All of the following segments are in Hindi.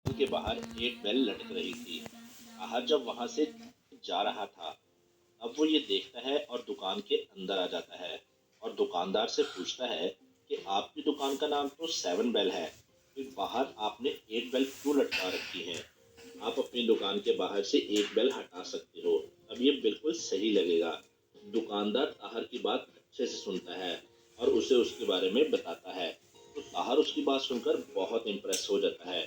के बाहर एक बेल लटक रही थी। आहर जब वहां से जा रहा था, अब वो ये देखता है और दुकान के अंदर आ जाता है और दुकानदार से पूछता है कि आपकी दुकान का नाम तो सेवन बेल है, फिर बाहर आपने एट बेल क्यों लटका रखी है? आप अपनी दुकान के बाहर से एक बेल हटा सकते हो, अब ये बिल्कुल सही लगेगा। दुकानदार ताहर की बात अच्छे से सुनता है और उसे उसके बारे में बताता है। तो ताहर उसकी बात सुनकर बहुत इम्प्रेस हो जाता है।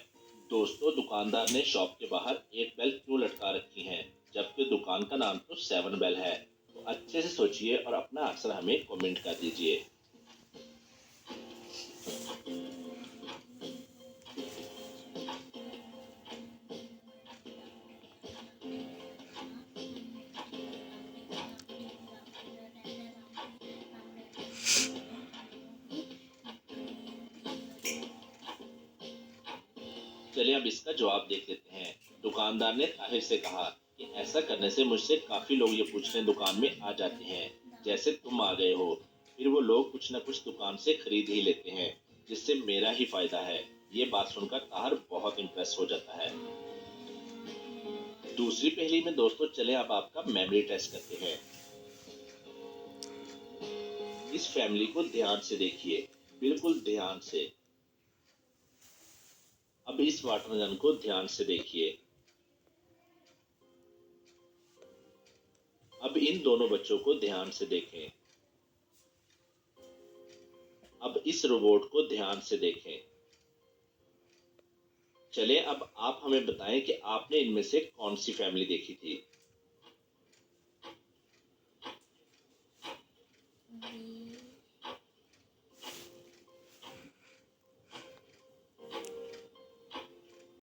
दोस्तों, दुकानदार ने शॉप के बाहर एट बेल क्यों लटका रखी हैं, जबकि दुकान का नाम तो सेवन बेल है? तो अच्छे से सोचिए और अपना आंसर हमें कमेंट कर दीजिए। चलिए अब इसका जवाब देख लेते हैं। दुकानदार ने ताहिर से कहा कि ऐसा करने से मुझसे काफी लोग ये पूछने दुकान में आ जाते हैं, जैसे तुम आ गए हो। फिर वो लोग कुछ न कुछ दुकान से खरीद ही लेते हैं, जिससे मेरा ही फायदा है। ये बात सुनकर ताहिर बहुत इम्प्रेस हो जाता है। दूसरी पहेली में दोस्तों, चले अब आपका मेमोरी टेस्ट करते हैं। इस फैमिली को ध्यान से देखिए, बिल्कुल ध्यान से। अब इस वाटर गन को ध्यान से देखिए। अब इन दोनों बच्चों को ध्यान से देखें। अब इस रोबोट को ध्यान से देखें। चलें अब आप हमें बताएं कि आपने इनमें से कौन सी फैमिली देखी थी।